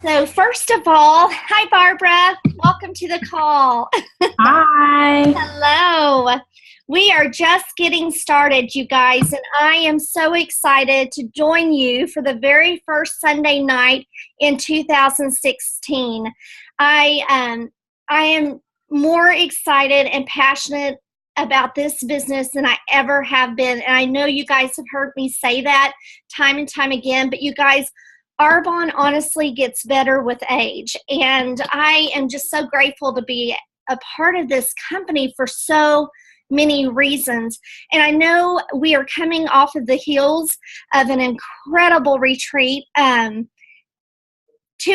So first of all, hi Barbara, welcome to the call. Hi. Hello. We are just getting started, you guys, and I am so excited to join you for the very first Sunday night in 2016. I am more excited and passionate about this business than I ever have been, and I know you guys have heard me say that time and time again, but you guys, Arbonne honestly gets better with age, and I am just so grateful to be a part of this company for so many reasons. And I know we are coming off of the heels of an incredible retreat. Too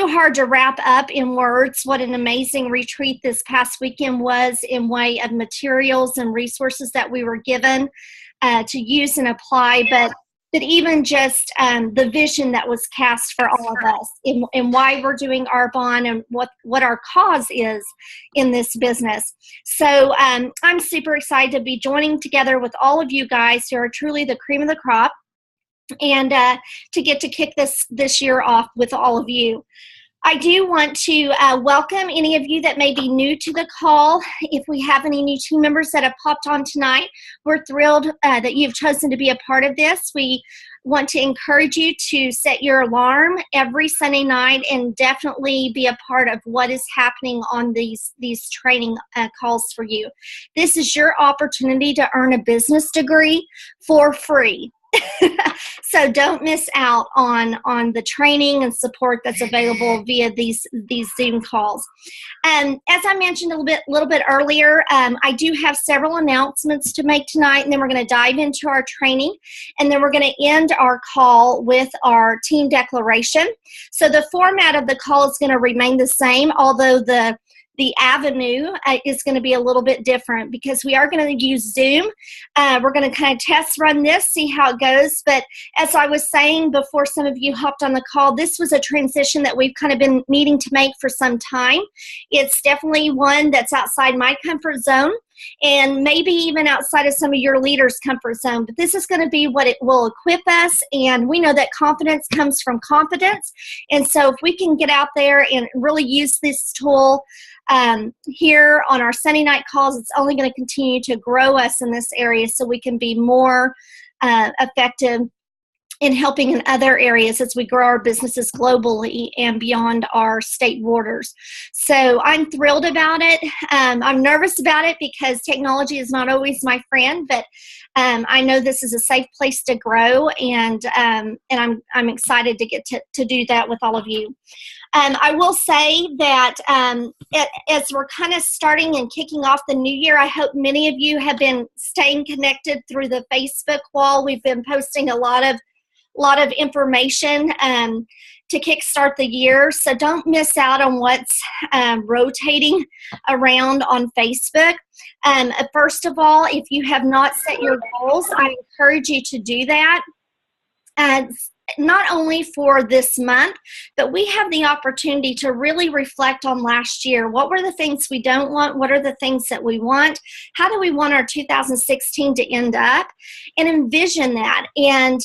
hard to wrap up in words what an amazing retreat this past weekend was in way of materials and resources that we were given to use and apply, but even just the vision that was cast for all of us and why we're doing Arbonne and what our cause is in this business. So I'm super excited to be joining together with all of you guys who are truly the cream of the crop and to get to kick this year off with all of you. I do want to welcome any of you that may be new to the call. If we have any new team members that have popped on tonight, we're thrilled that you've chosen to be a part of this. We want to encourage you to set your alarm every Sunday night and definitely be a part of what is happening on these training calls for you. This is your opportunity to earn a business degree for free. So don't miss out on the training and support that's available via these Zoom calls. And as I mentioned a little bit earlier, I do have several announcements to make tonight, and then we're going to dive into our training, and then we're going to end our call with our team declaration. So the format of the call is going to remain the same, although the avenue is going to be a little bit different because we are going to use Zoom. We're going to kind of test run this, see how it goes. But as I was saying before some of you hopped on the call, this was a transition that we've kind of been needing to make for some time. It's definitely one that's outside my comfort zone and maybe even outside of some of your leaders' comfort zone. But this is going to be what it will equip us. And we know that confidence comes from confidence. And so if we can get out there and really use this tool here on our Sunday night calls, it's only going to continue to grow us in this area so we can be more effective in helping in other areas as we grow our businesses globally and beyond our state borders. So I'm thrilled about it. I'm nervous about it because technology is not always my friend, but I know this is a safe place to grow, and I'm excited to get to do that with all of you. I will say that as we're kind of starting and kicking off the new year, I hope many of you have been staying connected through the Facebook wall. We've been posting a lot of information to kickstart the year. So don't miss out on what's rotating around on Facebook. First of all, if you have not set your goals, I encourage you to do that. Not only for this month, but we have the opportunity to really reflect on last year. What were the things we don't want? What are the things that we want? How do we want our 2016 to end up? And envision that. And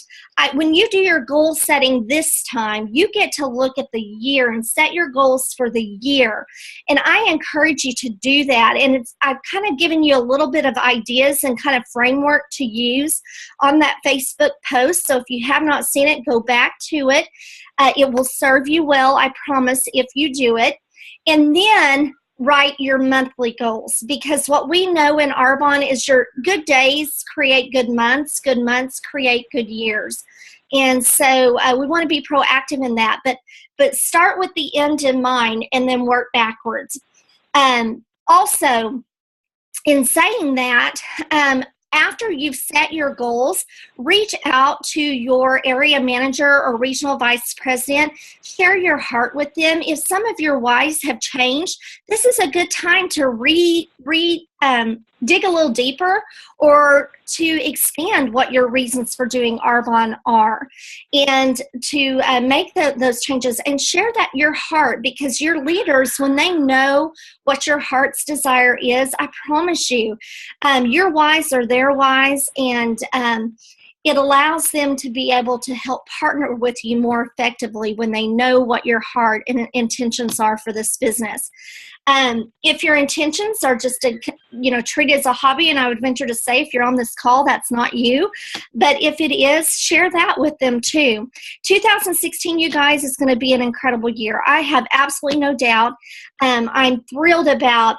when you do your goal setting this time, you get to look at the year and set your goals for the year. And I encourage you to do that. And I've kind of given you a little bit of ideas and kind of framework to use on that Facebook post. So if you have not seen it, go back to it. It will serve you well, I promise, if you do it. And then write your monthly goals, because what we know in Arbonne is your good days create good months create good years. And so we want to be proactive in that, but start with the end in mind and then work backwards. Also, in saying that, after you've set your goals, reach out to your area manager or regional vice president. Share your heart with them. If some of your whys have changed, this is a good time to dig a little deeper or to expand what your reasons for doing Arbonne are, and to make those changes and share that your heart, because your leaders, when they know what your heart's desire is, I promise you, your whys are their whys, and it allows them to be able to help partner with you more effectively when they know what your heart and intentions are for this business. If your intentions are just to, treat it as a hobby, and I would venture to say if you're on this call, that's not you. But if it is, share that with them too. 2016, you guys, is going to be an incredible year. I have absolutely no doubt. I'm thrilled about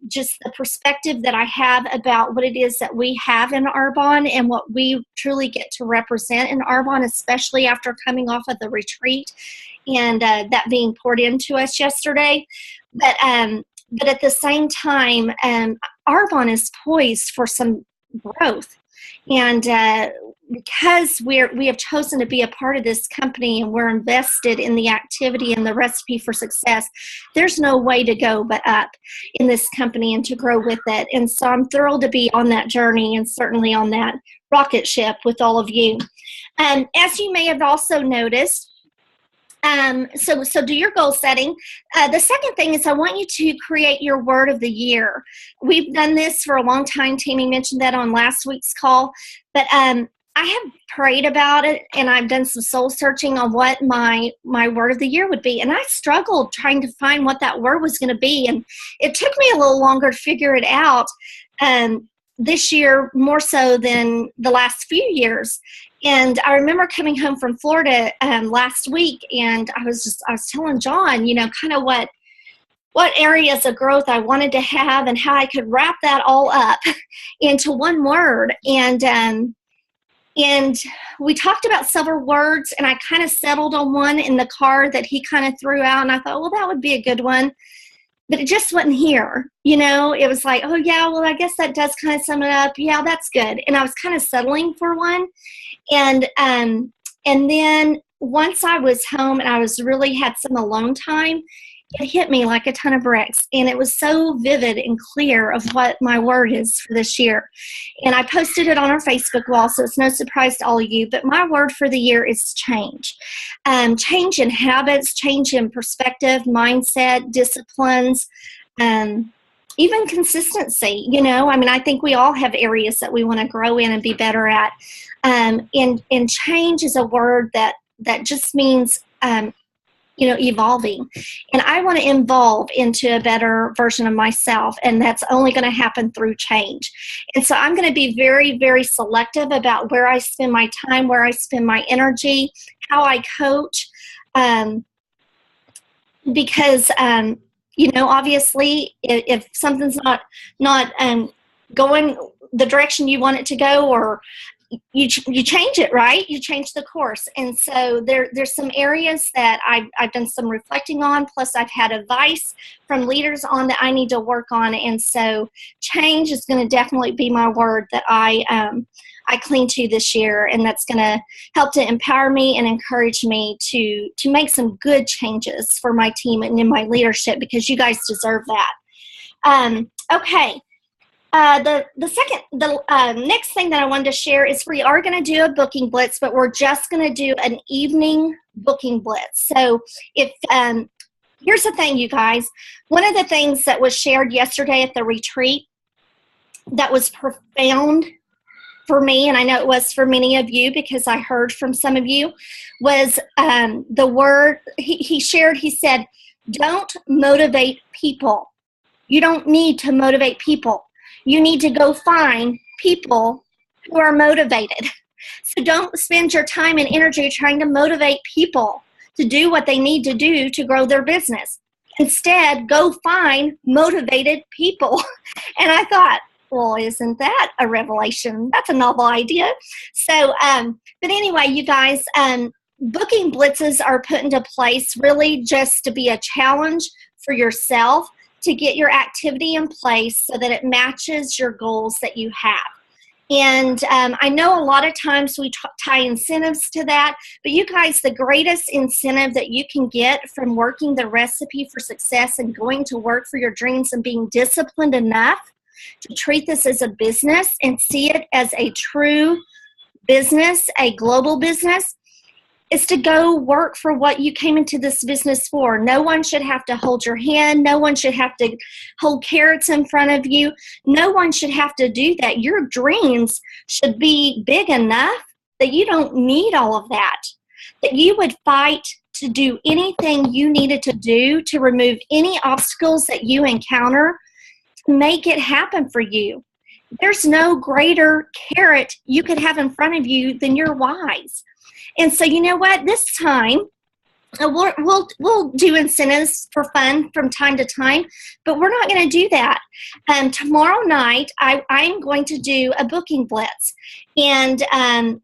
just the perspective that I have about what it is that we have in Arbonne and what we truly get to represent in Arbonne, especially after coming off of the retreat and that being poured into us yesterday. But at the same time, Arbonne is poised for some growth. And because we have chosen to be a part of this company and we're invested in the activity and the recipe for success, there's no way to go but up in this company and to grow with it. And so I'm thrilled to be on that journey and certainly on that rocket ship with all of you. As you may have also noticed, so do your goal setting. The second thing is I want you to create your word of the year. We've done this for a long time. Tammy mentioned that on last week's call, but I have prayed about it and I've done some soul searching on what my word of the year would be. And I struggled trying to find what that word was going to be. And it took me a little longer to figure it out this year, more so than the last few years. And I remember coming home from Florida last week, and I was telling John, kind of what areas of growth I wanted to have and how I could wrap that all up into one word. And we talked about several words, and I kind of settled on one in the car that he kind of threw out, and I thought, well, that would be a good one. But it just wasn't here. It was like, oh, yeah, well, I guess that does kind of sum it up. Yeah, that's good. And I was kind of settling for one. And then once I was home and I really had some alone time, it hit me like a ton of bricks. And it was so vivid and clear of what my word is for this year. And I posted it on our Facebook wall, so it's no surprise to all of you. But my word for the year is change. Change in habits, change in perspective, mindset, disciplines, even consistency. I think we all have areas that we want to grow in and be better at. And change is a word that just means evolving. And I want to evolve into a better version of myself, and that's only going to happen through change. And so I'm going to be very, very selective about where I spend my time, where I spend my energy, how I coach, because obviously if something's not going the direction you want it to go, or you change it, right? You change the course. And so there's some areas that I've done some reflecting on, plus I've had advice from leaders on that I need to work on. And so change is going to definitely be my word that I cling to this year, and that's going to help to empower me and encourage me to make some good changes for my team and in my leadership, because you guys deserve that. Okay. The next thing that I wanted to share is we are going to do a booking blitz, but we're just going to do an evening booking blitz. So here's the thing, you guys. One of the things that was shared yesterday at the retreat that was profound for me, and I know it was for many of you because I heard from some of you, was the word he shared. He said, don't motivate people. You don't need to motivate people. You need to go find people who are motivated. So don't spend your time and energy trying to motivate people to do what they need to do to grow their business. Instead, go find motivated people. And I thought, well, isn't that a revelation? That's a novel idea. So, but anyway, you guys, booking blitzes are put into place really just to be a challenge for yourself to get your activity in place so that it matches your goals that you have. And I know a lot of times we tie incentives to that, but you guys, the greatest incentive that you can get from working the recipe for success and going to work for your dreams and being disciplined enough to treat this as a business and see it as a true business, a global business, is to go work for what you came into this business for. No one should have to hold your hand. No one should have to hold carrots in front of you. No one should have to do that. Your dreams should be big enough that you don't need all of that, that you would fight to do anything you needed to do to remove any obstacles that you encounter to make it happen for you. There's no greater carrot you could have in front of you than your whys. And so, you know what? This time, we'll do incentives for fun from time to time, but we're not going to do that. Tomorrow night, I'm going to do a booking blitz, and I'm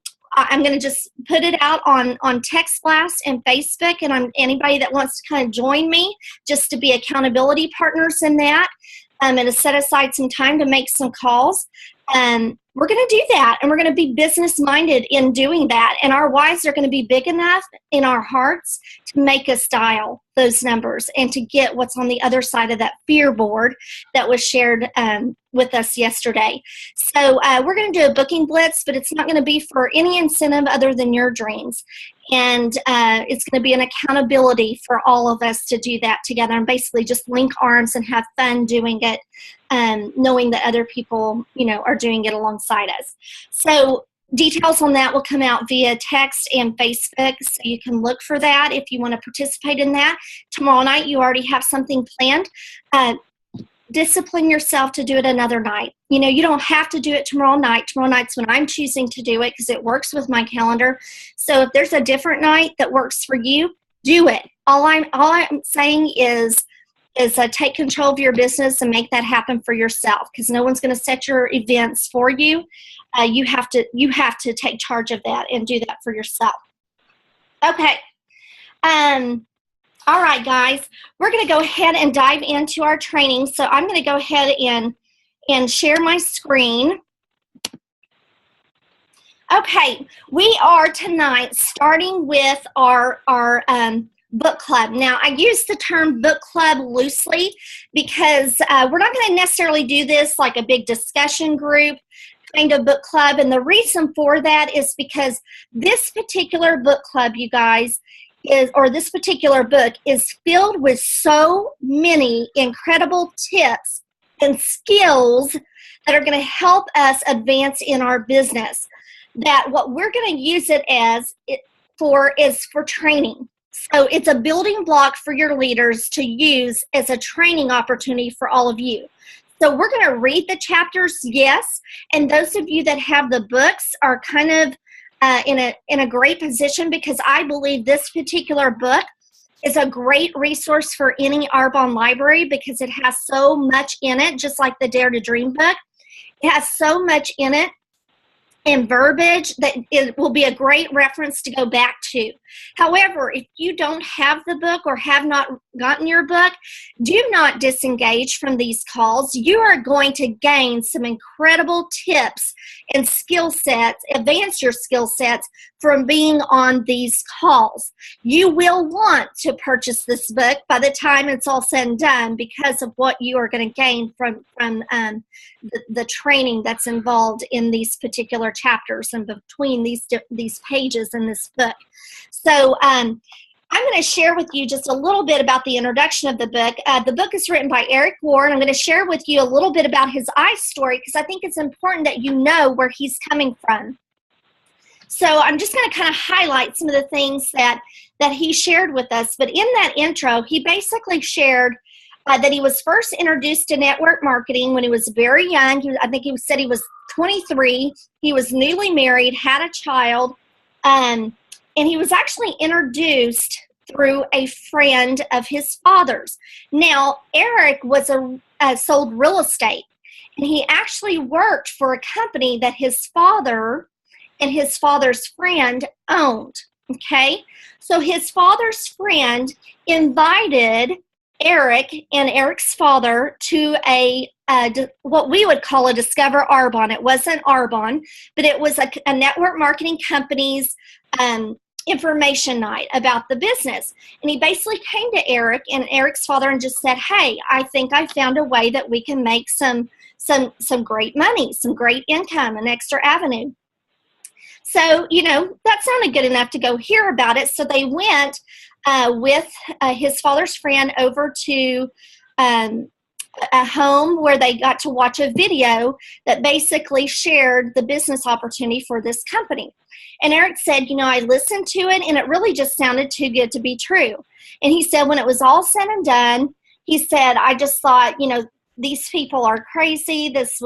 going to just put it out on Text Blast and Facebook, and on anybody that wants to kind of join me just to be accountability partners in that, and to set aside some time to make some calls. We're going to do that, and we're going to be business-minded in doing that, and our whys are going to be big enough in our hearts to make us dial those numbers and to get what's on the other side of that fear board that was shared with us yesterday. So we're going to do a booking blitz, but it's not going to be for any incentive other than your dreams. And it's going to be an accountability for all of us to do that together and basically just link arms and have fun doing it, knowing that other people, are doing it alongside us. So details on that will come out via text and Facebook, so you can look for that if you want to participate in that. Tomorrow night, you already have something planned. Discipline yourself to do it another night. You don't have to do it tomorrow night. Tomorrow night's when I'm choosing to do it because it works with my calendar. So if there's a different night that works for you, do it. All I'm saying is take control of your business and make that happen for yourself, because no one's going to set your events for you. You have to take charge of that and do that for yourself. Okay. All right, guys, we're going to go ahead and dive into our training. So I'm going to go ahead and share my screen. Okay, we are tonight starting with our book club. Now, I use the term book club loosely because we're not going to necessarily do this like a big discussion group kind of book club. And the reason for that is because this particular book club, you guys, this particular book is filled with so many incredible tips and skills that are going to help us advance in our business, that what we're going to use it is for training. So it's a building block for your leaders to use as a training opportunity for all of you. So we're going to read the chapters, yes, and those of you that have the books are kind of in a great position, because I believe this particular book is a great resource for any Arbonne library because it has so much in it, just like the Dare to Dream book. It has so much in it and verbiage that it will be a great reference to go back to. However, if you don't have the book or have not gotten your book, do not disengage from these calls. You are going to gain some incredible tips and skill sets, advance your skill sets from being on these calls. You will want to purchase this book by the time it's all said and done because of what you are going to gain from the training that's involved in these particular chapters and between these pages in this book. So I'm going to share with you just a little bit about the introduction of the book. The book is written by Eric Ward. I'm going to share with you a little bit about his story because I think it's important that you know where he's coming from. So I'm just going to kind of highlight some of the things that he shared with us. But in that intro, he basically shared that he was first introduced to network marketing when he was very young. I think he said he was 23. He was newly married, had a child, and he was actually introduced through a friend of his father's. Now, Eric was sold real estate, and he actually worked for a company that his father and his father's friend owned. Okay, so his father's friend invited Eric and Eric's father to what we would call a Discover Arbonne. It wasn't Arbonne, but it was a network marketing company's information night about the business. And he basically came to Eric and Eric's father and just said, hey, I think I found a way that we can make some great money, some great income, an extra avenue. So, that sounded good enough to go hear about it. So they went with his father's friend over to a home where they got to watch a video that basically shared the business opportunity for this company. And Eric said, I listened to it and it really just sounded too good to be true. And he said, when it was all said and done, he said, I just thought, these people are crazy. This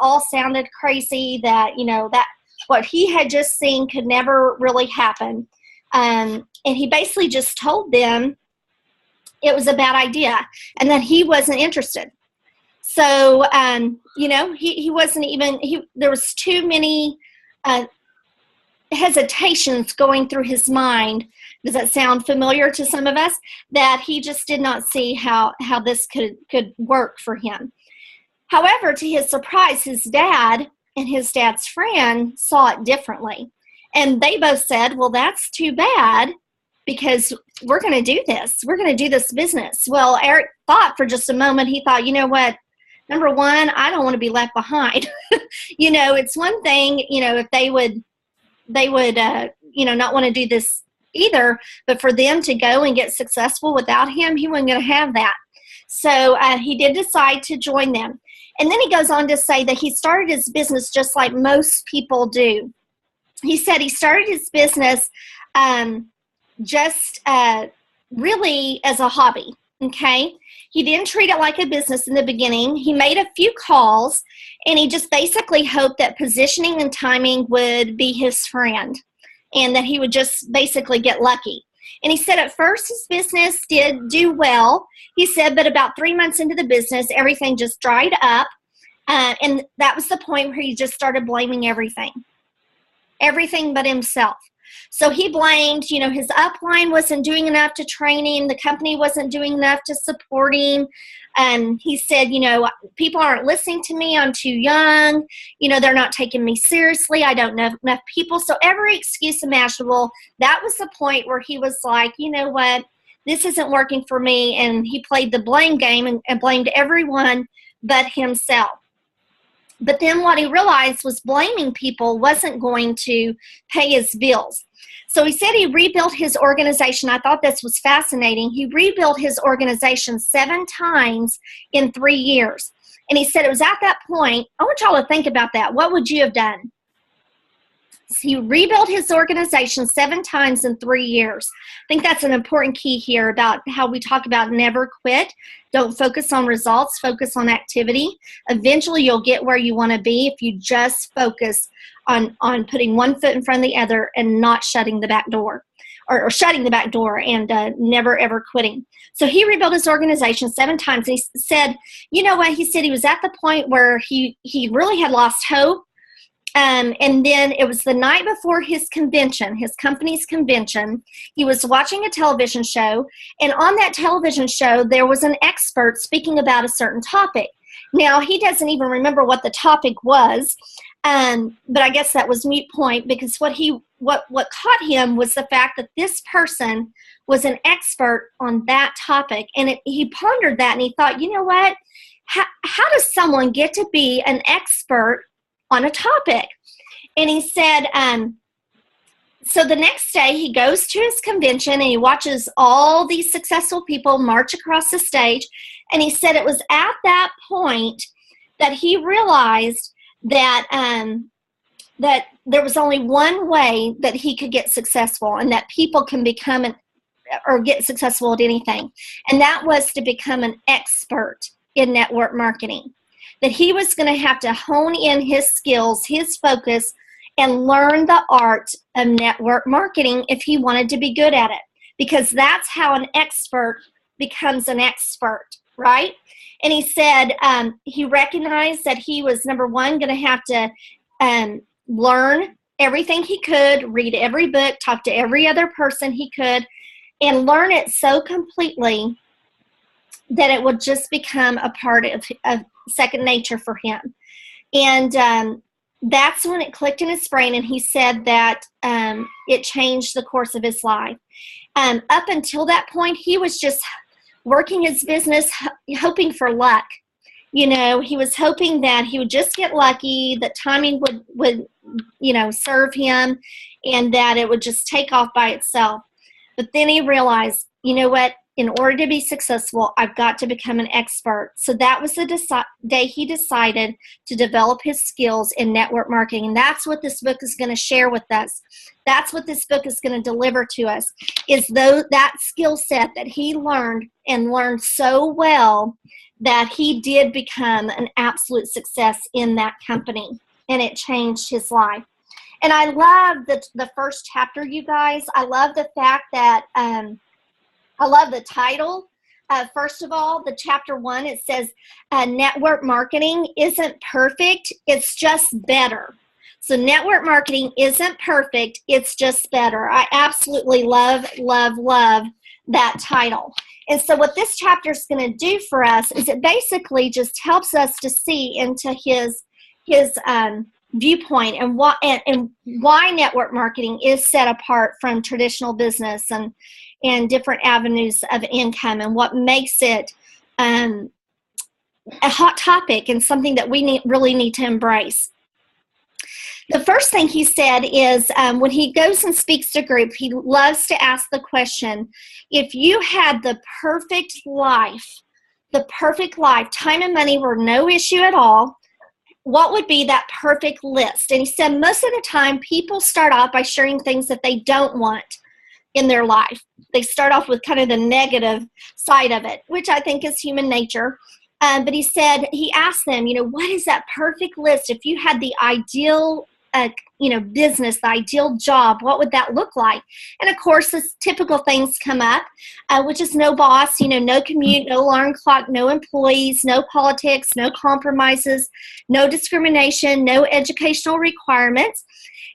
all sounded crazy, that, that what he had just seen could never really happen. And he basically just told them it was a bad idea and that he wasn't interested. So, he wasn't even, there was too many hesitations going through his mind. Does that sound familiar to some of us? That he just did not see how this could work for him. However, to his surprise, his dad and his dad's friend saw it differently. And they both said, well, that's too bad, because we're going to do this. We're going to do this business. Well, Eric thought for just a moment. He thought, you know what? Number one, I don't want to be left behind. It's one thing, if they would not want to do this either, but for them to go and get successful without him, he wasn't going to have that. So he did decide to join them. And then he goes on to say that he started his business just like most people do. He said he started his business just really as a hobby, okay? He didn't treat it like a business in the beginning. He made a few calls, and he just basically hoped that positioning and timing would be his friend and that he would just basically get lucky. And he said at first his business did do well. He said, but about 3 months into the business, everything just dried up. And that was the point where he just started blaming everything but himself. So he blamed, his upline wasn't doing enough to train him. The company wasn't doing enough to support him. He said, people aren't listening to me. I'm too young. They're not taking me seriously. I don't know enough people. So every excuse imaginable. That was the point where he was like, you know what? This isn't working for me. And he played the blame game and blamed everyone but himself. But then what he realized was blaming people wasn't going to pay his bills. So he said he rebuilt his organization. I thought this was fascinating. He rebuilt his organization 7 times in 3 years. And he said it was at that point, I want y'all to think about that. What would you have done? He rebuilt his organization 7 times in 3 years. I think that's an important key here about how we talk about never quit. Don't focus on results, focus on activity. Eventually you'll get where you want to be if you just focus on putting one foot in front of the other and not shutting the back door or shutting the back door and never ever quitting. So he rebuilt his organization 7 times. And he said, you know what? He said he was at the point where he really had lost hope. And then it was the night before his convention, his company's convention. He was watching a television show, and on that television show, there was an expert speaking about a certain topic. Now, he doesn't even remember what the topic was, but I guess that was moot point, because what caught him was the fact that this person was an expert on that topic. And he pondered that, and he thought, you know what? How does someone get to be an expert on a topic? And he said, so the next day he goes to his convention and he watches all these successful people march across the stage. And he said it was at that point that he realized that that there was only one way that he could get successful, and that people can become or get successful at anything. And that was to become an expert in network marketing. That he was going to have to hone in his skills, his focus, and learn the art of network marketing if he wanted to be good at it. Because that's how an expert becomes an expert, right? And he said he recognized that he was, number one, going to have to learn everything he could, read every book, talk to every other person he could, and learn it so completely that it would just become a part of second nature for him. And that's when it clicked in his brain, and he said that it changed the course of his life. Up until that point, he was just working his business, hoping for luck. He was hoping that he would just get lucky, that timing would serve him, and that it would just take off by itself. But then he realized, you know what? in order to be successful, I've got to become an expert. So that was the day he decided to develop his skills in network marketing. And that's what this book is going to share with us. That's what this book is going to deliver to us, is that skill set that he learned and learned so well that he did become an absolute success in that company. And it changed his life. And I love the first chapter, you guys. I love the fact that I love the title. First of all, the chapter 1, it says, network marketing isn't perfect, it's just better. So network marketing isn't perfect, it's just better. I absolutely love, love, love that title. And so what this chapter is going to do for us is it basically just helps us to see into his viewpoint and why network marketing is set apart from traditional business and different avenues of income, and what makes it a hot topic and something that we really need to embrace. The first thing he said is when he goes and speaks to group, he loves to ask the question, if you had the perfect life, time and money were no issue at all, what would be that perfect list? And he said most of the time people start off by sharing things that they don't want in their life. They start off with kind of the negative side of it, which I think is human nature. But he said, he asked them, what is that perfect list? If you had the ideal, business, the ideal job, what would that look like? And of course, the typical things come up, which is no boss, no commute, no alarm clock, no employees, no politics, no compromises, no discrimination, no educational requirements.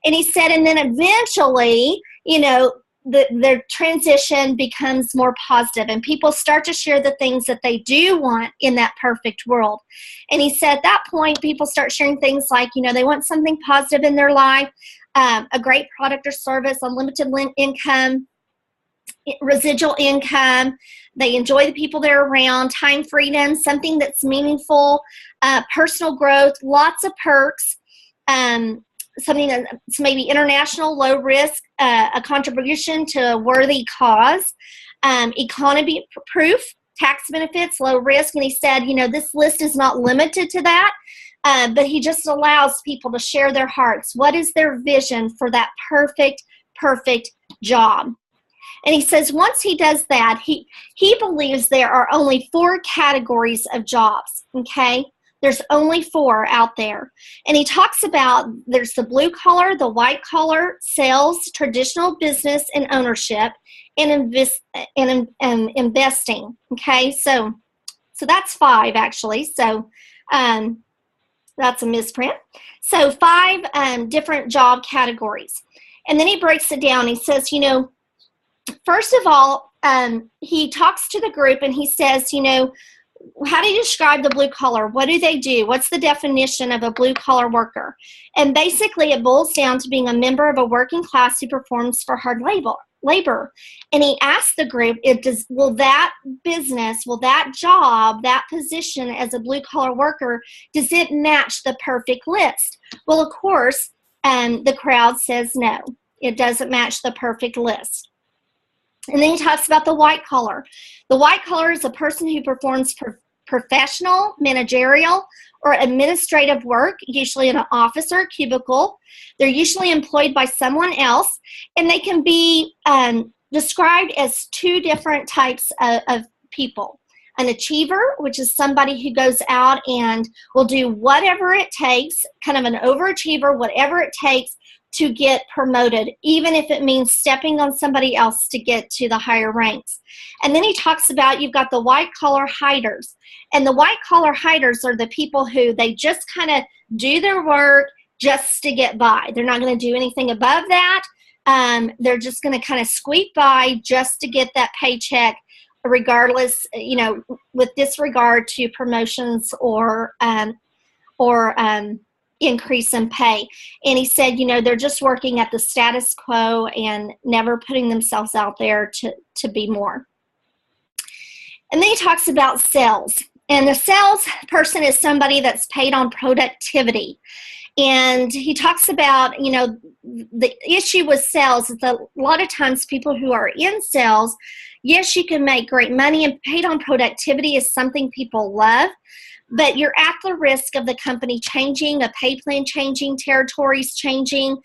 And he said, and then eventually, their transition becomes more positive and people start to share the things that they do want in that perfect world. And he said at that point, people start sharing things like, they want something positive in their life, a great product or service, unlimited income, residual income. They enjoy the people they're around, time freedom, something that's meaningful, personal growth, lots of perks, something that's maybe international, low risk, a contribution to a worthy cause, economy proof, tax benefits, low risk. And he said, this list is not limited to that, but he just allows people to share their hearts. What is their vision for that perfect job? And he says once he does that, he believes there are only 4 categories of jobs, okay? There's only 4 out there. And he talks about there's the blue collar, the white collar, sales, traditional business and ownership, and investing. Okay, so that's 5 actually. So that's a misprint. So 5 different job categories. And then he breaks it down. He says, first of all, he talks to the group and he says, how do you describe the blue collar? What do they do? What's the definition of a blue collar worker? And basically it boils down to being a member of a working class who performs for hard labor. And he asked the group, will that business, will that job, that position as a blue collar worker, does it match the perfect list? Well, of course, the crowd says no, it doesn't match the perfect list. And then he talks about the white collar. The white collar is a person who performs professional, managerial, or administrative work, usually in an office or a cubicle. They're usually employed by someone else, and they can be described as 2 different types of people. An achiever, which is somebody who goes out and will do whatever it takes, kind of an overachiever, whatever it takes to get promoted, even if it means stepping on somebody else to get to the higher ranks. And then he talks about you've got the white collar hiders. And the white collar hiders are the people who they just kind of do their work just to get by. They're not going to do anything above that. They're just going to kind of squeak by just to get that paycheck, regardless, with disregard to promotions or increase in pay. And he said, they're just working at the status quo and never putting themselves out there to be more. And then he talks about sales. And the sales person is somebody that's paid on productivity. And he talks about, the issue with sales is that a lot of times people who are in sales, yes, you can make great money, and paid on productivity is something people love, but you're at the risk of the company changing, a pay plan changing, territories changing.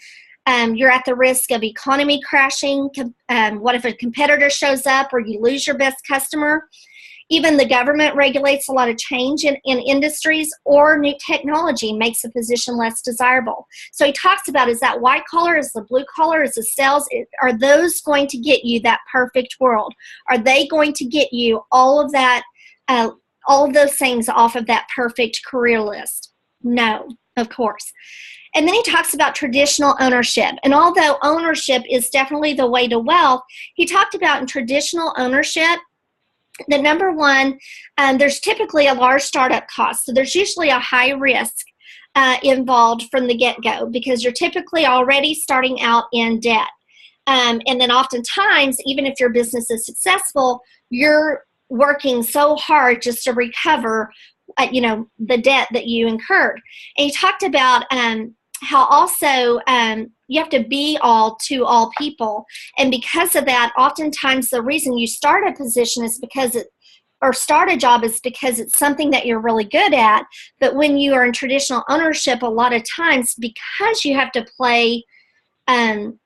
You're at the risk of economy crashing. What if a competitor shows up or you lose your best customer? Even the government regulates a lot of change in industries, or new technology makes a position less desirable. So he talks about, is that white collar, is the blue collar, is the sales, are those going to get you that perfect world? Are they going to get you all of that, all of those things off of that perfect career list? No, of course. And then he talks about traditional ownership. And although ownership is definitely the way to wealth, he talked about in traditional ownership, the number one, there's typically a large startup cost. So there's usually a high risk involved from the get-go, because you're typically already starting out in debt. And then oftentimes, even if your business is successful, you're working so hard just to recover, the debt that you incurred. And he talked about how also you have to be all to all people. And because of that, oftentimes the reason you start a position is because start a job is because it's something that you're really good at. But when you are in traditional ownership, a lot of times, because you have to play and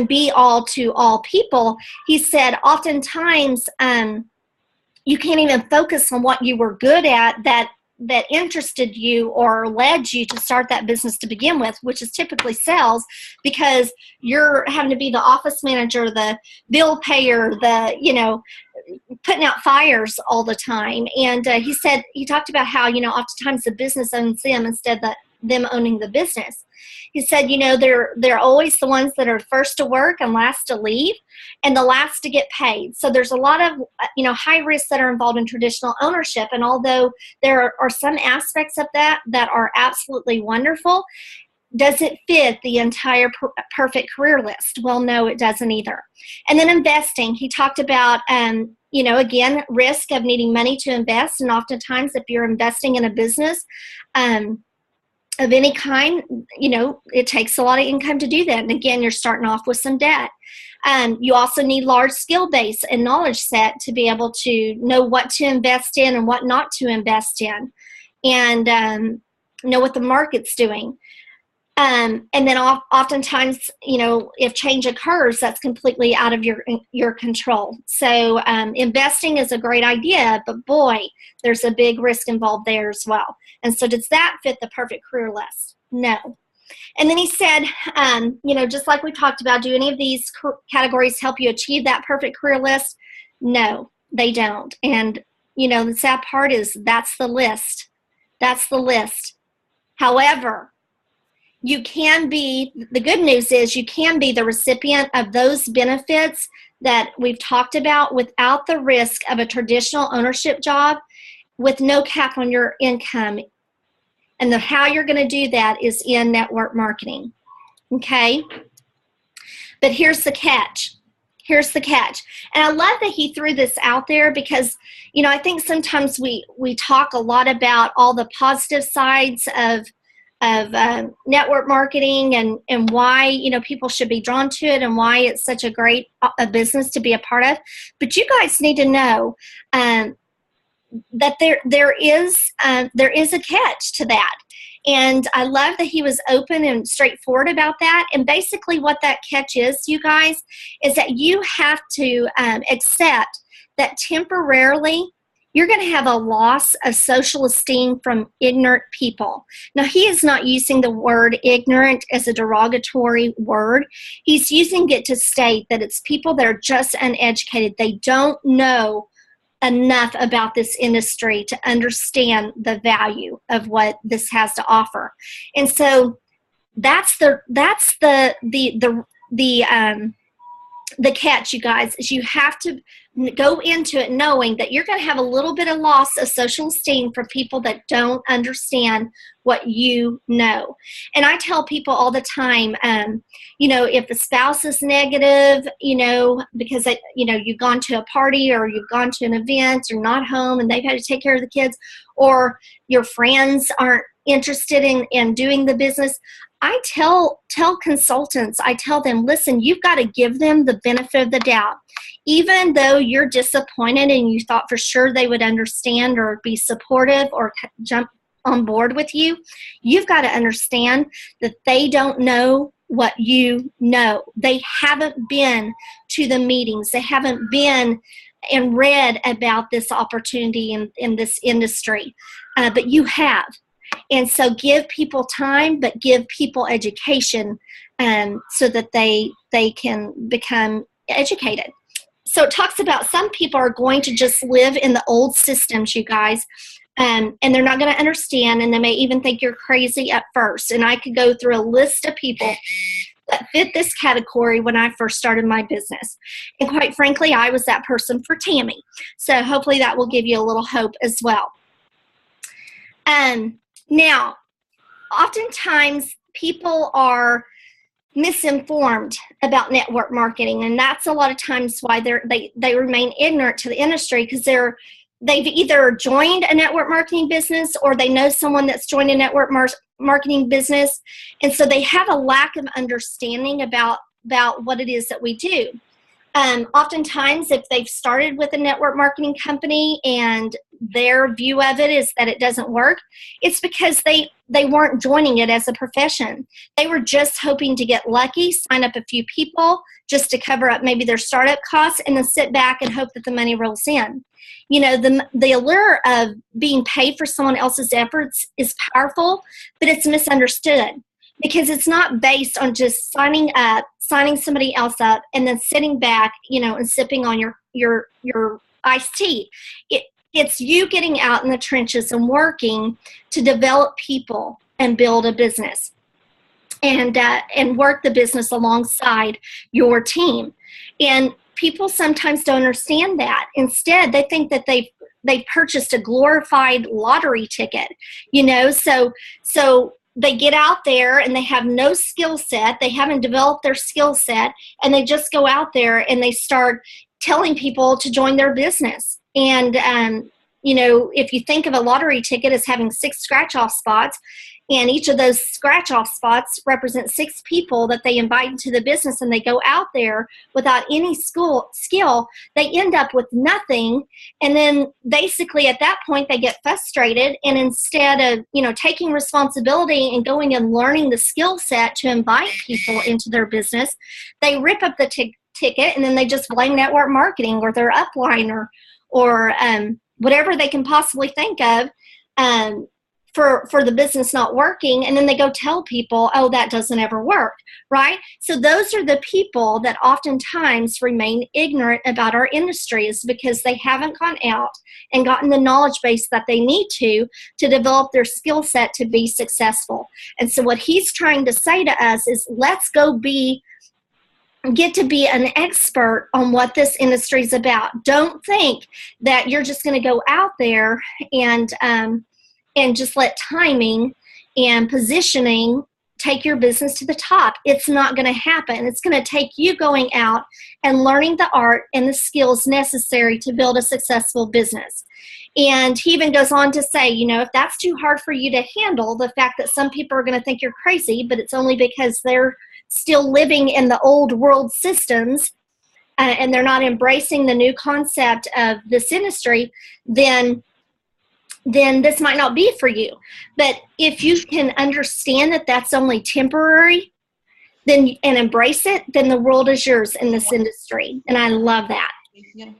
be all to all people, he said oftentimes you can't even focus on what you were good at that interested you or led you to start that business to begin with, which is typically sales, because you're having to be the office manager, the bill payer, putting out fires all the time. And he talked about how, oftentimes the business owns them instead of them owning the business. He said, they're always the ones that are first to work and last to leave and the last to get paid. So there's a lot of, high risks that are involved in traditional ownership. And although there are some aspects of that are absolutely wonderful, does it fit the entire perfect career list? Well, no, it doesn't either. And then investing, he talked about, again, risk of needing money to invest. And oftentimes if you're investing in a business, of any kind, it takes a lot of income to do that. And again, you're starting off with some debt. You also need large skill base and knowledge set to be able to know what to invest in and what not to invest in, and know what the market's doing. And then oftentimes, if change occurs, that's completely out of your control. So investing is a great idea, but boy, there's a big risk involved there as well. And so does that fit the perfect career list? No. And then he said, just like we talked about, do any of these categories help you achieve that perfect career list? No, they don't. And, the sad part is that's the list. That's the list. However, the good news is you can be the recipient of those benefits that we've talked about without the risk of a traditional ownership job, with no cap on your income. And how you're going to do that is in network marketing. Okay? But here's the catch. Here's the catch. And I love that he threw this out there because, I think sometimes we talk a lot about all the positive sides of network marketing and why, people should be drawn to it and why it's such a great business to be a part of. But you guys need to know that there is a catch to that. And I love that he was open and straightforward about that. And basically what that catch is, you guys, is that you have to accept that temporarily you're going to have a loss of social esteem from ignorant people. Now, he is not using the word ignorant as a derogatory word. He's using it to state that it's people that are just uneducated. They don't know enough about this industry to understand the value of what this has to offer. And so that's the catch, you guys, is you have to go into it knowing that you're going to have a little bit of loss of social esteem for people that don't understand what you know. And I tell people all the time, if the spouse is negative, because you've gone to a party or you've gone to an event or not home and they've had to take care of the kids, or your friends aren't interested in doing the business, I tell consultants, I tell them, listen, you've got to give them the benefit of the doubt. Even though you're disappointed and you thought for sure they would understand or be supportive or jump on board with you, you've got to understand that they don't know what you know. They haven't been to the meetings. They haven't been and read about this opportunity in this industry, but you have. And so give people time, but give people education so that they can become educated. So it talks about some people are going to just live in the old systems, you guys, and they're not going to understand, and they may even think you're crazy at first. And I could go through a list of people that fit this category when I first started my business. And quite frankly, I was that person for Tammy. So hopefully that will give you a little hope as well. Now, oftentimes people are misinformed about network marketing, and that's a lot of times why they remain ignorant to the industry, because they've either joined a network marketing business or they know someone that's joined a network marketing business, and so they have a lack of understanding about what it is that we do. Oftentimes, if they've started with a network marketing company and their view of it is that it doesn't work, it's because they weren't joining it as a profession. They were just hoping to get lucky, sign up a few people just to cover up maybe their startup costs, and then sit back and hope that the money rolls in. You know, the allure of being paid for someone else's efforts is powerful, but it's misunderstood, because it's not based on just signing somebody else up and then sitting back, you know, and sipping on your iced tea. It's you getting out in the trenches and working to develop people and build a business and work the business alongside your team. And people sometimes don't understand that. Instead, they think that they've purchased a glorified lottery ticket, you know, so they get out there and they have no skill set. They haven't developed their skill set, and they just go out there and they start telling people to join their business. And, you know, if you think of a lottery ticket as having 6 scratch-off spots, and each of those scratch-off spots represent 6 people that they invite into the business, and they go out there without any skill, they end up with nothing. And then basically at that point they get frustrated, and instead of, you know, taking responsibility and going and learning the skill set to invite people into their business, they rip up the ticket, and then they just blame network marketing or their upline or whatever they can possibly think of for the business not working, and then they go tell people, oh, that doesn't ever work, right? So those are the people that oftentimes remain ignorant about our industry, is because they haven't gone out and gotten the knowledge base that they need to develop their skill set to be successful. And so what he's trying to say to us is, let's go get to be an expert on what this industry is about. Don't think that you're just going to go out there and just let timing and positioning take your business to the top. It's not going to happen. It's going to take you going out and learning the art and the skills necessary to build a successful business. And he even goes on to say, you know, if that's too hard for you to handle, the fact that some people are going to think you're crazy, but it's only because they're still living in the old world systems and they're not embracing the new concept of this industry, then this might not be for you. But if you can understand that that's only temporary, and embrace it, then the world is yours in this industry. And I love that. Yeah.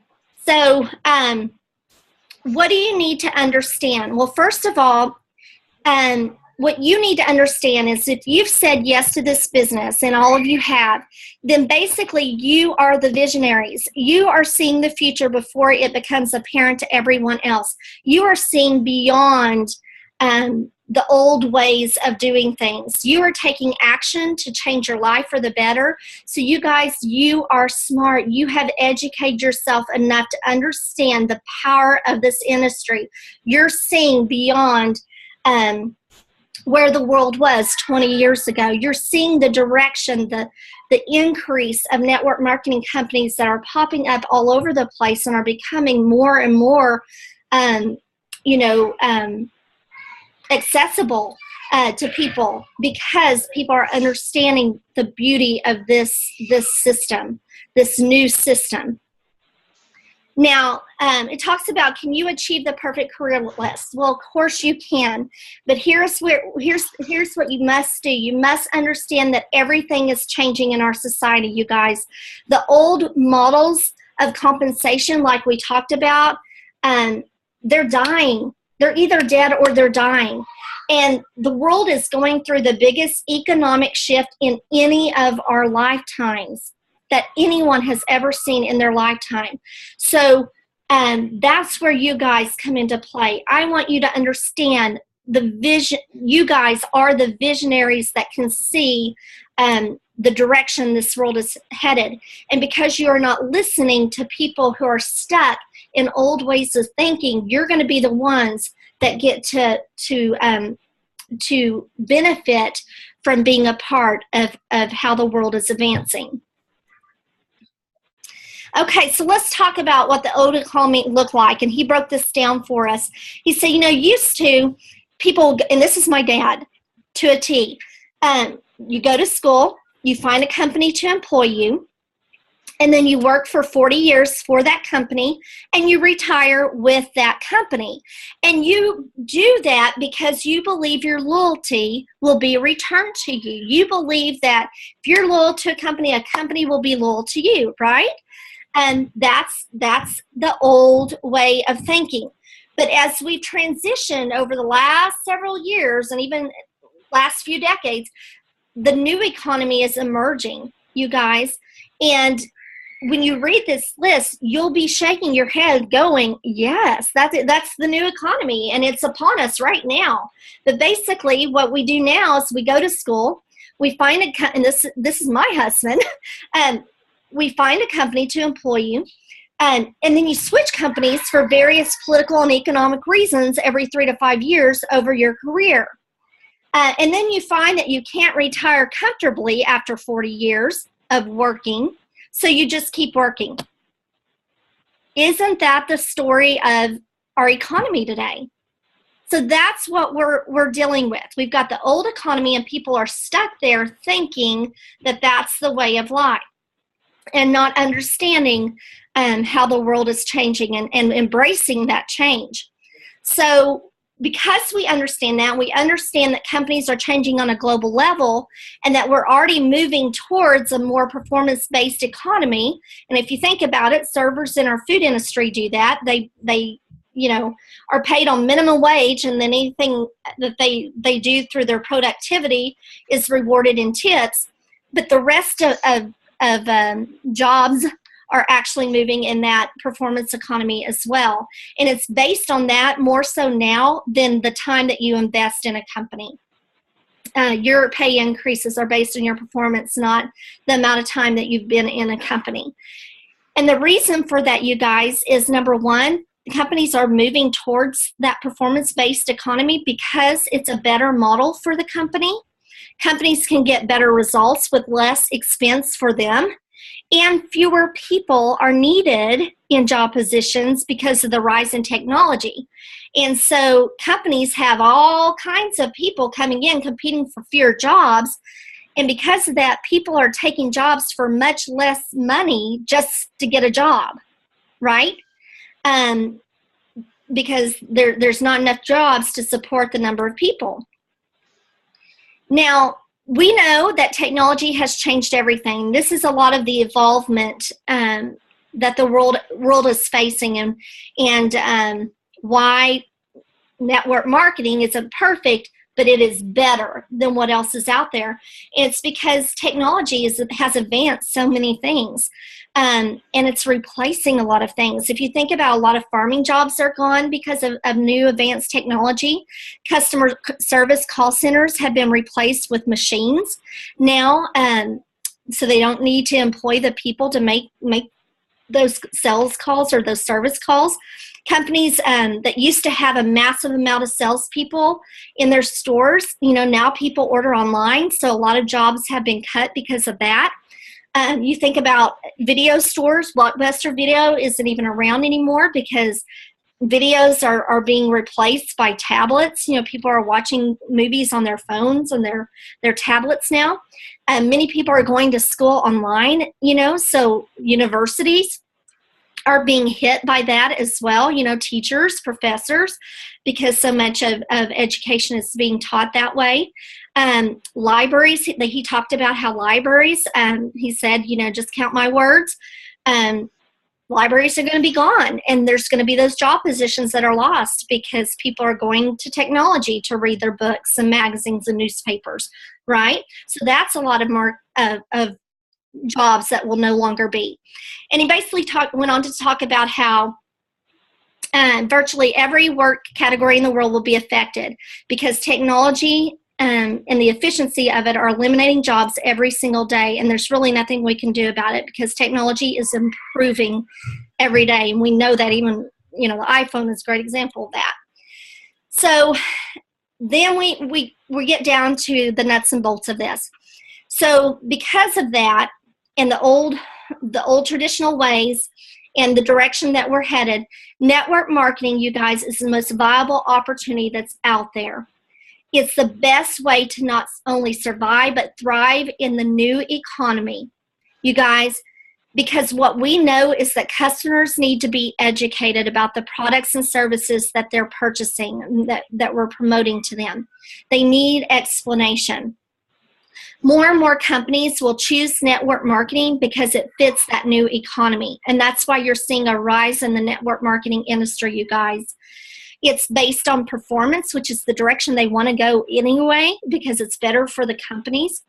So what do you need to understand? Well, first of all, what you need to understand is, if you've said yes to this business, and all of you have, then basically you are the visionaries. You are seeing the future before it becomes apparent to everyone else. You are seeing beyond the old ways of doing things. You are taking action to change your life for the better. So you guys, you are smart. You have educated yourself enough to understand the power of this industry. You're seeing beyond where the world was 20 years ago. You're seeing the direction, the increase of network marketing companies that are popping up all over the place and are becoming more and more, accessible to people because people are understanding the beauty of this system, this new system. Now, it talks about, can you achieve the perfect career list? Well, of course you can, but here's what you must do. You must understand that everything is changing in our society, you guys. The old models of compensation, like we talked about, they're dying. They're either dead or they're dying. And the world is going through the biggest economic shift in any of our lifetimes that anyone has ever seen in their lifetime. So that's where you guys come into play. I want you to understand the vision. You guys are the visionaries that can see the direction this world is headed. And because you are not listening to people who are stuck in old ways of thinking, you're going to be the ones that get to benefit from being a part of how the world is advancing. Okay, so let's talk about what the old economy looked like. And he broke this down for us. He said, used to people, and this is my dad to a T, you go to school, you find a company to employ you, and then you work for 40 years for that company, and you retire with that company. And you do that because you believe your loyalty will be returned to you. You believe that if you're loyal to a company will be loyal to you, right? And that's the old way of thinking. But as we've transitioned over the last several years and even last few decades, the new economy is emerging, you guys. And when you read this list, you'll be shaking your head going, yes, that's the new economy, and it's upon us right now. But basically what we do now is we go to school, we find and this is my husband, we find a company to employ you, and then you switch companies for various political and economic reasons every 3 to 5 years over your career. And then you find that you can't retire comfortably after 40 years of working, so you just keep working. Isn't that the story of our economy today? So that's what we're dealing with. We've got the old economy, and people are stuck there thinking that that's the way of life and not understanding how the world is changing and embracing that change. So because we understand that, we understand that companies are changing on a global level and that we're already moving towards a more performance-based economy. And if you think about it, servers in our food industry do that. They are paid on minimum wage, and then anything that they do through their productivity is rewarded in tips. But the rest of jobs are actually moving in that performance economy as well. And it's based on that more so now than the time that you invest in a company. Your pay increases are based on your performance, not the amount of time that you've been in a company. And the reason for that, you guys, is number one, companies are moving towards that performance-based economy because it's a better model for the company. Companies can get better results with less expense for them. And fewer people are needed in job positions because of the rise in technology. And so companies have all kinds of people coming in competing for fewer jobs. And because of that, people are taking jobs for much less money just to get a job, right? Because there's not enough jobs to support the number of people. Now, we know that technology has changed everything. This is a lot of the evolvement that the world is facing, and why network marketing isn't perfect, but it is better than what else is out there. It's because technology has advanced so many things, and it's replacing a lot of things. If you think about a lot of farming jobs are gone because of new advanced technology. Customer service call centers have been replaced with machines now, so they don't need to employ the people to make those sales calls or those service calls. Companies that used to have a massive amount of salespeople in their stores, now people order online, so a lot of jobs have been cut because of that. You think about video stores. Blockbuster Video isn't even around anymore because videos are being replaced by tablets. You know, people are watching movies on their phones and their tablets now. Many people are going to school online, you know, so universities are being hit by that as well, you know, teachers, professors, because so much of education is being taught that way. Libraries, he talked about how libraries, he said, you know, just count my words, libraries are going to be gone, and there's going to be those job positions that are lost because people are going to technology to read their books and magazines and newspapers, right? So that's a lot of jobs that will no longer be. And he basically went on to talk about how virtually every work category in the world will be affected because technology and the efficiency of it are eliminating jobs every single day, and there's really nothing we can do about it because technology is improving every day, and we know that. Even, you know, the iPhone is a great example of that. So then we get down to the nuts and bolts of this. So because of that, and the old traditional ways and the direction that we're headed, network marketing, you guys, is the most viable opportunity that's out there. It's the best way to not only survive but thrive in the new economy, you guys, because what we know is that customers need to be educated about the products and services that they're purchasing, that we're promoting to them. They need explanation. More and more companies will choose network marketing because it fits that new economy. And that's why you're seeing a rise in the network marketing industry, you guys. It's based on performance, which is the direction they want to go anyway because it's better for the companies.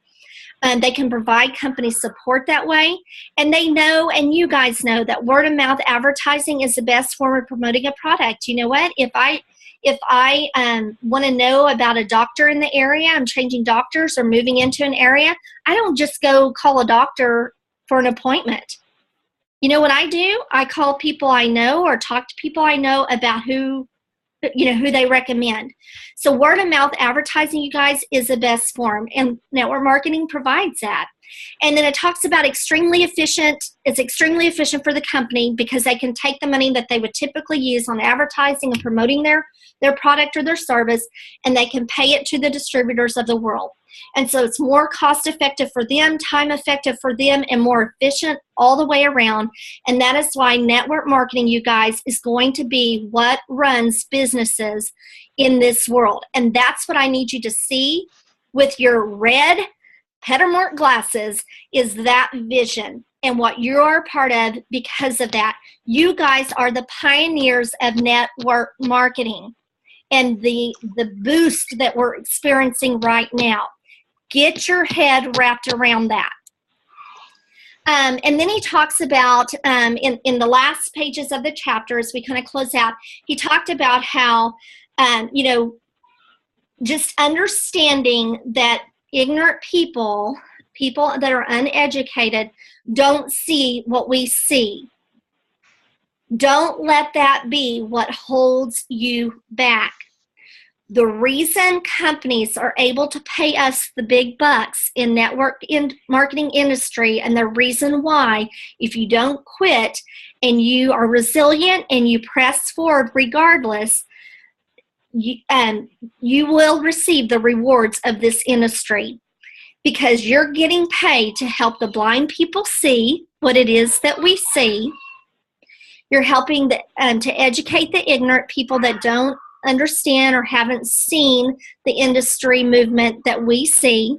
They can provide company support that way. And they know, and you guys know, that word of mouth advertising is the best form of promoting a product. You know what? If I want to know about a doctor in the area, I'm changing doctors or moving into an area, I don't just go call a doctor for an appointment. You know what I do? I call people I know or talk to people I know about who they recommend. So word of mouth advertising, you guys, is the best form, and network marketing provides that. And then it talks about extremely efficient. It's extremely efficient for the company because they can take the money that they would typically use on advertising and promoting their product or their service, and they can pay it to the distributors of the world. And so it's more cost effective for them, time effective for them, and more efficient all the way around. And that is why network marketing, you guys, is going to be what runs businesses in this world. And that's what I need you to see with your red Petermort glasses, is that vision and what you're a part of because of that. You guys are the pioneers of network marketing and the boost that we're experiencing right now. Get your head wrapped around that. And then he talks about, in the last pages of the chapter, as we kind of close out, he talked about how, just understanding that ignorant people that are uneducated, don't see what we see. Don't let that be what holds you back. The reason companies are able to pay us the big bucks in marketing industry, and the reason why, if you don't quit and you are resilient and you press forward regardless, you will receive the rewards of this industry, because you're getting paid to help the blind people see what it is that we see. You're helping to educate the ignorant people that don't understand or haven't seen the industry movement that we see,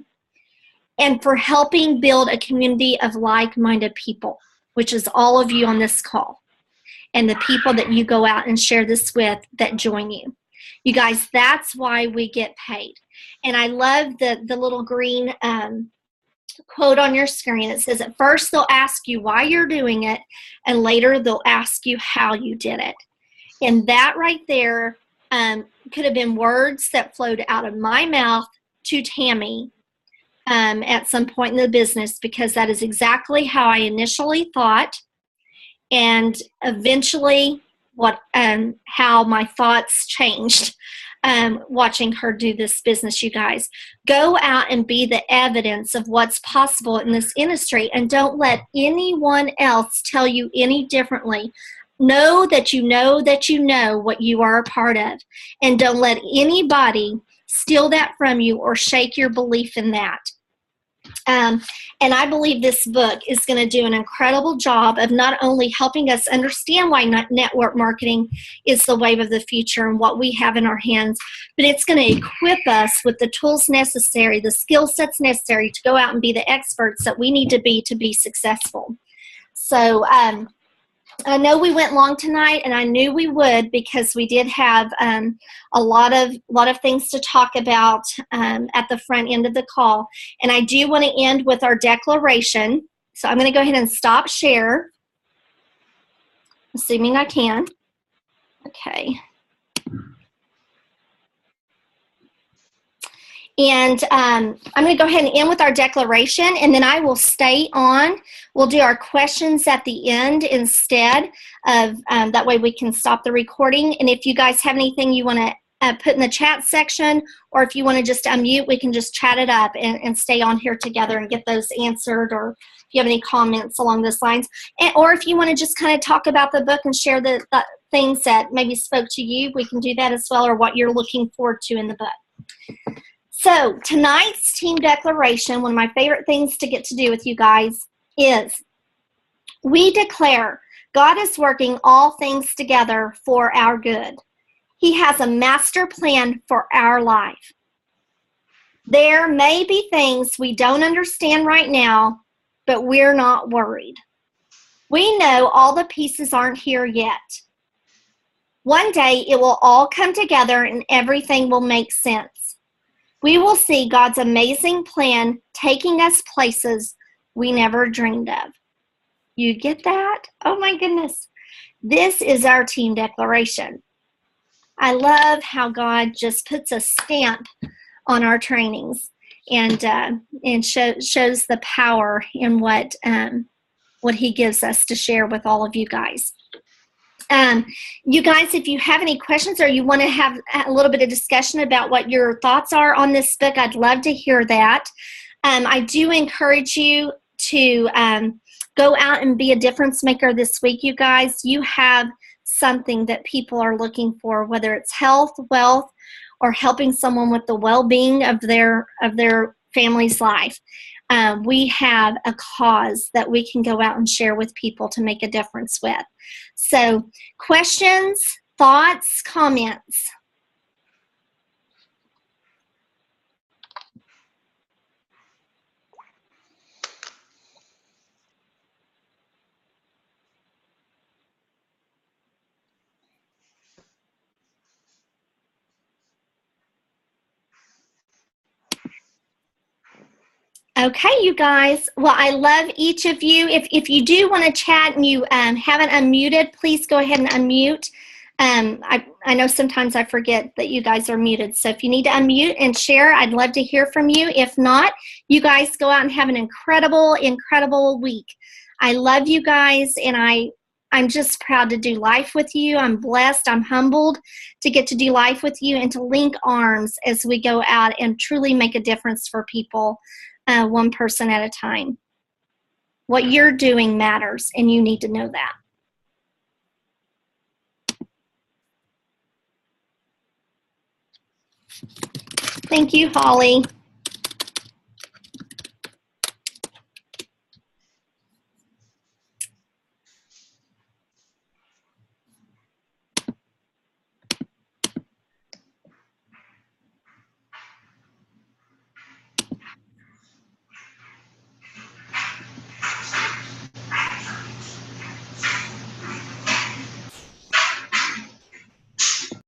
and for helping build a community of like-minded people, which is all of you on this call, and the people that you go out and share this with that join you. You guys, that's why we get paid. And I love the little green quote on your screen. It says, at first they'll ask you why you're doing it, and later they'll ask you how you did it. And that right there could have been words that flowed out of my mouth to Tammy at some point in the business, because that is exactly how I initially thought, and eventually how my thoughts changed watching her do this business. You guys, go out and be the evidence of what's possible in this industry, and don't let anyone else tell you any differently. know that you know that you know what you are a part of, and don't let anybody steal that from you or shake your belief in that. And I believe this book is going to do an incredible job of not only helping us understand why network marketing is the wave of the future and what we have in our hands, but it's going to equip us with the tools necessary, the skill sets necessary to go out and be the experts that we need to be successful. So I know we went long tonight, and I knew we would because we did have a lot of things to talk about at the front end of the call. And I do want to end with our declaration. So I'm going to go ahead and stop share, assuming I can. Okay. And I'm going to go ahead and end with our declaration, and then I will stay on. We'll do our questions at the end instead of, that way we can stop the recording. And if you guys have anything you want to put in the chat section, or if you want to just unmute, we can just chat it up and stay on here together and get those answered, or if you have any comments along those lines. Or if you want to just kind of talk about the book and share the things that maybe spoke to you, we can do that as well, or what you're looking forward to in the book. So tonight's team declaration, one of my favorite things to get to do with you guys, is we declare God is working all things together for our good. He has a master plan for our life. There may be things we don't understand right now, but we're not worried. We know all the pieces aren't here yet. One day it will all come together and everything will make sense. We will see God's amazing plan taking us places we never dreamed of. You get that? Oh my goodness. This is our team declaration. I love how God just puts a stamp on our trainings and shows the power in what He gives us to share with all of you guys. You guys, if you have any questions or you want to have a little bit of discussion about what your thoughts are on this book, I'd love to hear that. I do encourage you to go out and be a difference maker this week, you guys. You have something that people are looking for, whether it's health, wealth, or helping someone with the well-being of their family's life. We have a cause that we can go out and share with people to make a difference with. So, questions, thoughts, comments? Okay, you guys. Well, I love each of you. If you do want to chat and you haven't unmuted, please go ahead and unmute. I know sometimes I forget that you guys are muted. So if you need to unmute and share, I'd love to hear from you. If not, you guys go out and have an incredible, incredible week. I love you guys, and I'm just proud to do life with you. I'm blessed. I'm humbled to get to do life with you and to link arms as we go out and truly make a difference for people, one person at a time. What you're doing matters, and you need to know that. Thank you, Holly.